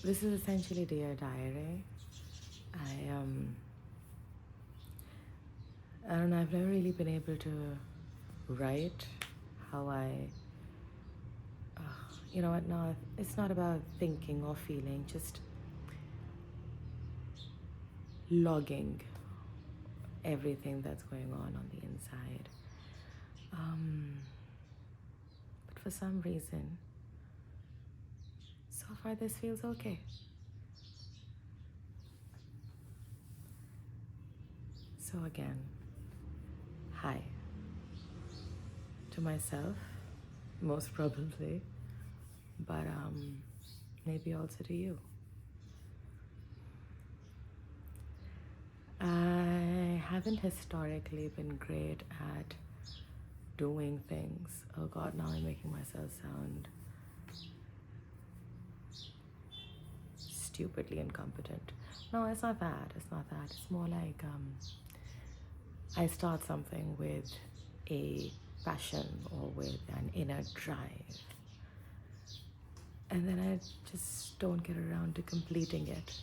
This is essentially Dear Diary. I I don't know, I've never really been able to write how you know what, no, it's not about thinking or feeling, just logging everything that's going on the inside. But for some reason, so far this feels okay. So again, hi to myself, most probably, but maybe also to you. I haven't historically been great at doing things. Oh God, now I'm making myself sound stupidly incompetent. No, it's not that. It's not that. It's more like I start something with a passion or with an inner drive, and then I just don't get around to completing it.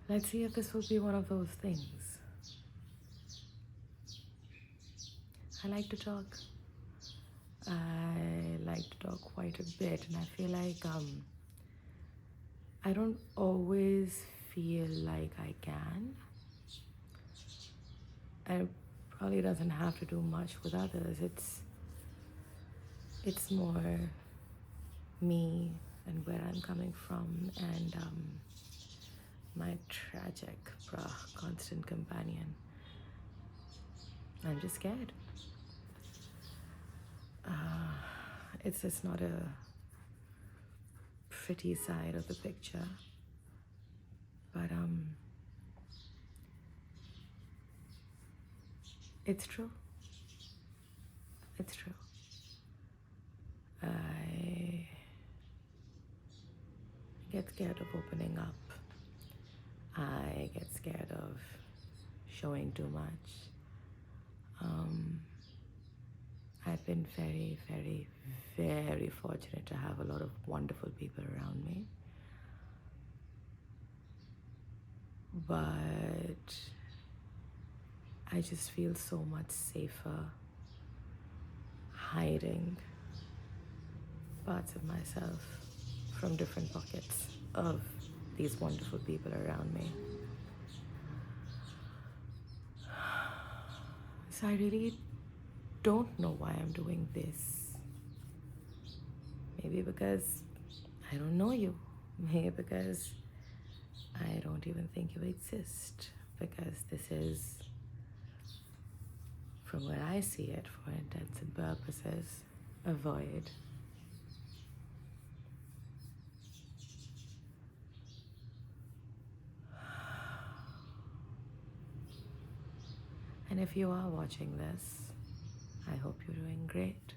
Let's see if this will be one of those things. I like to talk. I like to talk quite a bit, and I feel like I don't always feel like I can. And it probably doesn't have to do much with others. It's more me and where I'm coming from, and my tragic, constant companion. I'm just scared. It's just not a pretty side of the picture, but it's true. It's true. I get scared of opening up. I get scared of showing too much. I've been very, very, very fortunate to have a lot of wonderful people around me. But I just feel so much safer hiding parts of myself from different pockets of these wonderful people around me. So I really don't know why I'm doing this. Maybe because I don't know you. Maybe because I don't even think you exist. Because this is, from where I see it, for intents and purposes, a void. And if you are watching this, I hope you're doing great.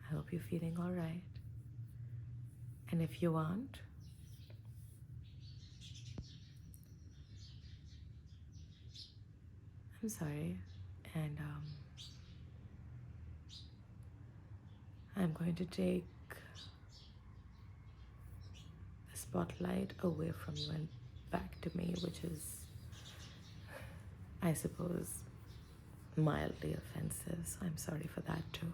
I hope you're feeling all right. And if you aren't, I'm sorry. And I'm going to take the spotlight away from you and back to me, which is, I suppose, mildly offensive. So I'm sorry for that too.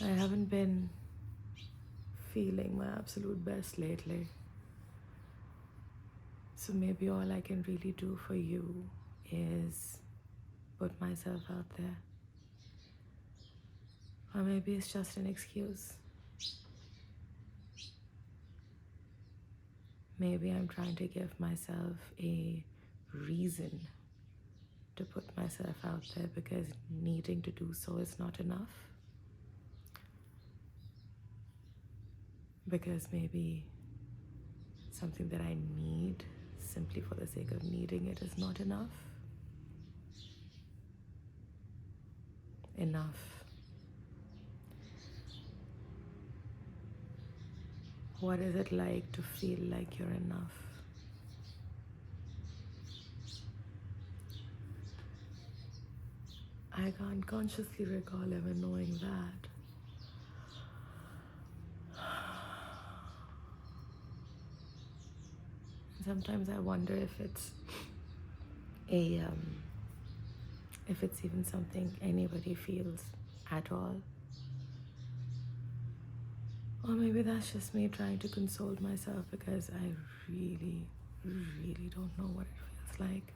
I haven't been feeling my absolute best lately. So maybe all I can really do for you is put myself out there. Or maybe it's just an excuse. Maybe I'm trying to give myself a reason to put myself out there because needing to do so is not enough. Because maybe something that I need simply for the sake of needing it is not enough. Enough. What is it like to feel like you're enough? I can't consciously recall ever knowing that. Sometimes I wonder a if it's even something anybody feels at all. Or maybe that's just me trying to console myself because I really, really don't know what it feels like.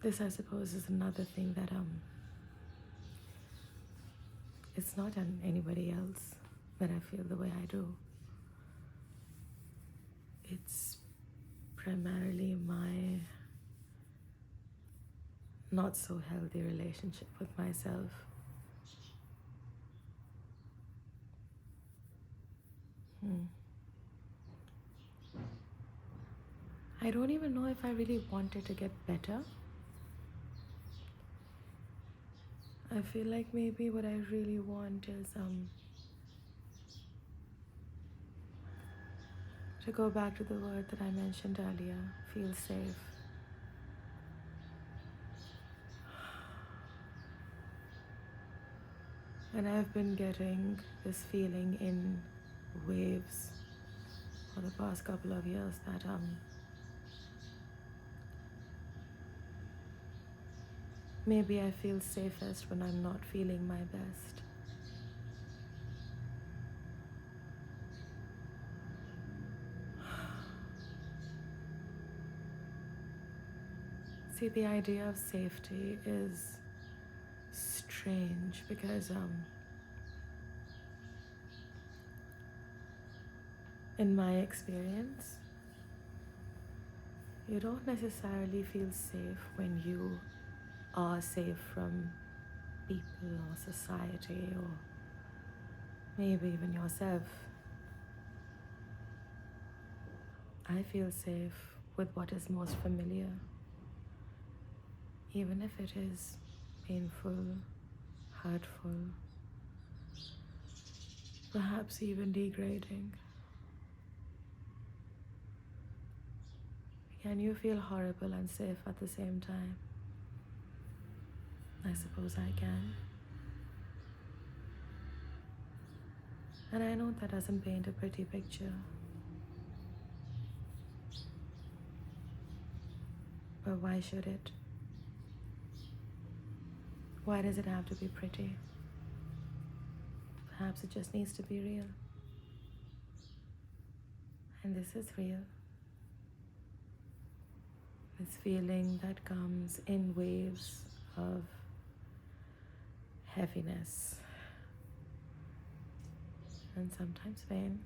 This, I suppose, is another thing that it's not on anybody else that I feel the way I do. It's primarily my not so healthy relationship with myself. I don't even know if I really want it to get better. I feel like maybe what I really want is to go back to the word that I mentioned earlier, feel safe. And I've been getting this feeling in waves for the past couple of years that maybe I feel safest when I'm not feeling my best. See, the idea of safety is strange because in my experience, you don't necessarily feel safe when you are safe from people or society or maybe even yourself. I feel safe with what is most familiar, even if it is painful, hurtful, perhaps even degrading. Can you feel horrible and safe at the same time? I suppose I can. And I know that doesn't paint a pretty picture. But why should it? Why does it have to be pretty? Perhaps it just needs to be real. And this is real. This feeling that comes in waves of heaviness and sometimes pain,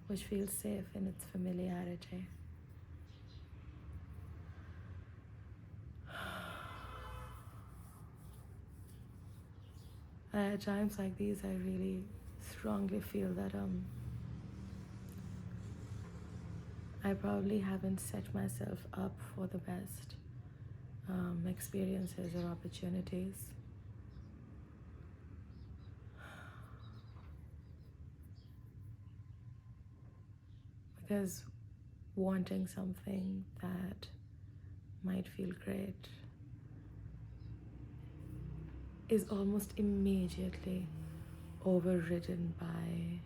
which feels safe in its familiarity. At times like these, I really strongly feel that I probably haven't set myself up for the best experiences or opportunities. Because wanting something that might feel great is almost immediately overridden by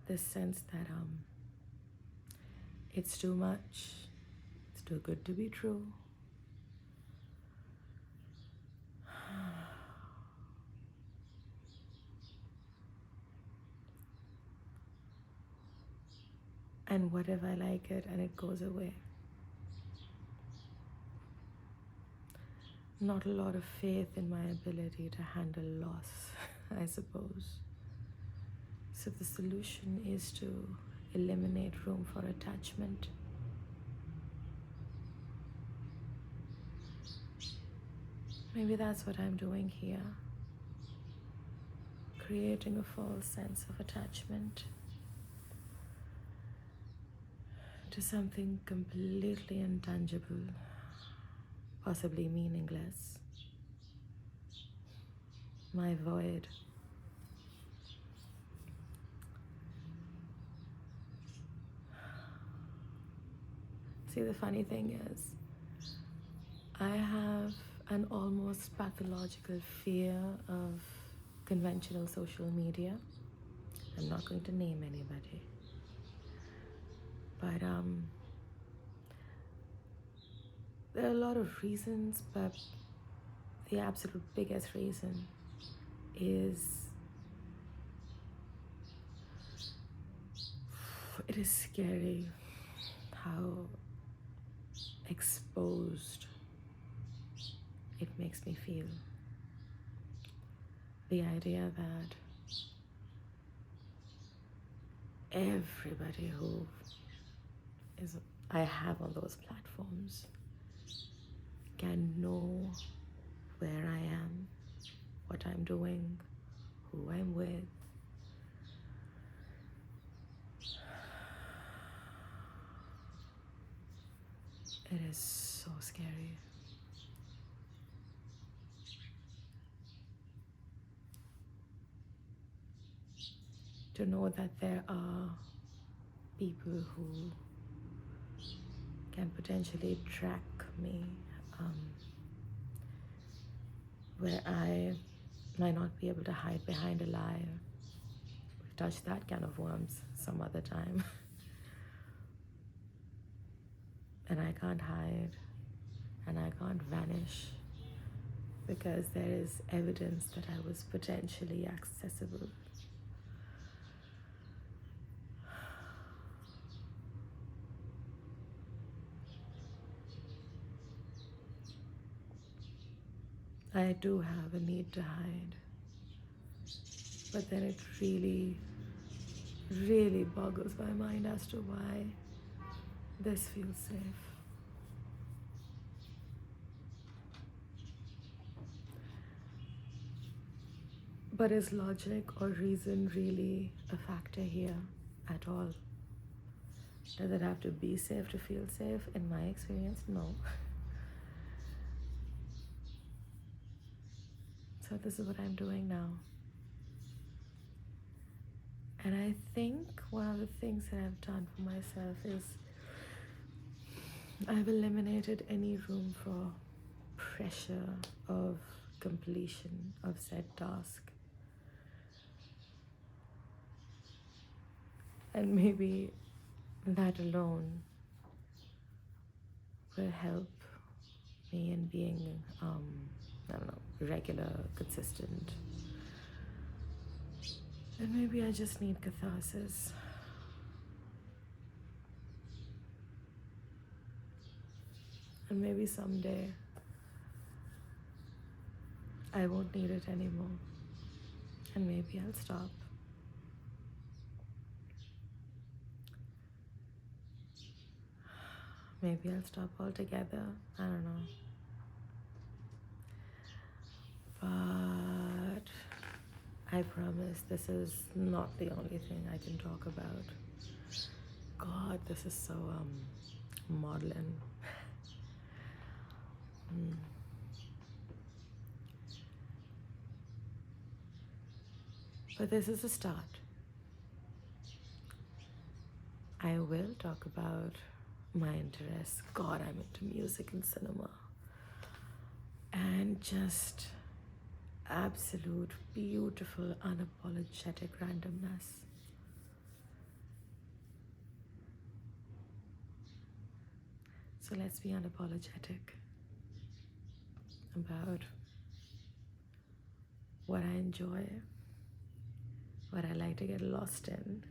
this sense that it's too much, it's too good to be true. And what if I like it and it goes away? Not a lot of faith in my ability to handle loss, I suppose. So the solution is to eliminate room for attachment. Maybe that's what I'm doing here. Creating a false sense of attachment to something completely intangible, possibly meaningless. My void. See, the funny thing is, I have an almost pathological fear of conventional social media. I'm not going to name anybody. But there are a lot of reasons, but the absolute biggest reason is it is scary how exposed it makes me feel. The idea that everybody who is I have on those platforms can know where I am, what I'm doing, who I'm with. It is so scary. To know that there are people who can potentially track me, where I might not be able to hide behind a lie. We'll touch that can of worms some other time. And I can't hide and I can't vanish because there is evidence that I was potentially accessible. I do have a need to hide, but then it really, really boggles my mind as to why this feels safe. But is logic or reason really a factor here at all? Does it have to be safe to feel safe? In my experience, no. So this is what I'm doing now. And I think one of the things that I've done for myself is I've eliminated any room for pressure of completion of said task. And maybe that alone will help me in being, regular, consistent. And maybe I just need catharsis. And maybe someday I won't need it anymore. And maybe I'll stop. Maybe I'll stop altogether. I don't know. But I promise this is not the only thing I can talk about. God, this is so maudlin. But this is a start. I will talk about my interests. God, I'm into music and cinema. And just absolute, beautiful, unapologetic randomness. So let's be unapologetic about what I enjoy, what I like to get lost in,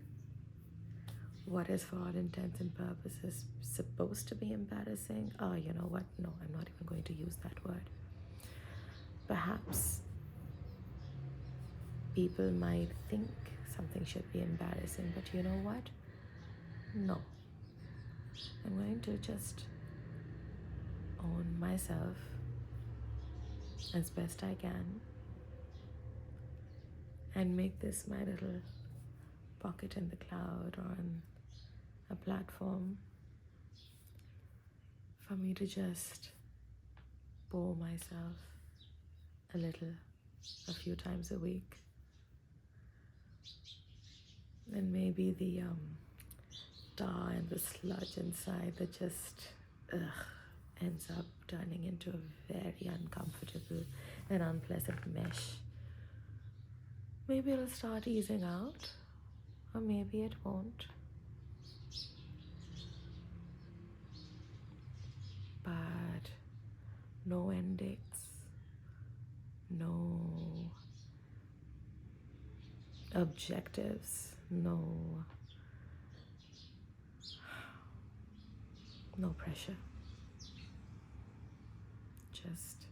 what is for all intents and purposes supposed to be embarrassing. Oh, you know what? No, I'm not even going to use that word. Perhaps people might think something should be embarrassing, but you know what? No. I'm going to just own myself as best I can and make this my little pocket in the cloud or on a platform for me to just bore myself a little, a few times a week. And maybe the tar and the sludge inside that just ends up turning into a very uncomfortable and unpleasant mesh. Maybe it'll start easing out, or maybe it won't. But no end dates, no objectives, no pressure. Just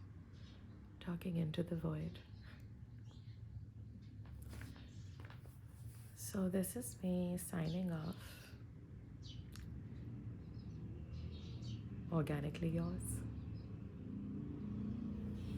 talking into the void. So this is me signing off. Organically yours.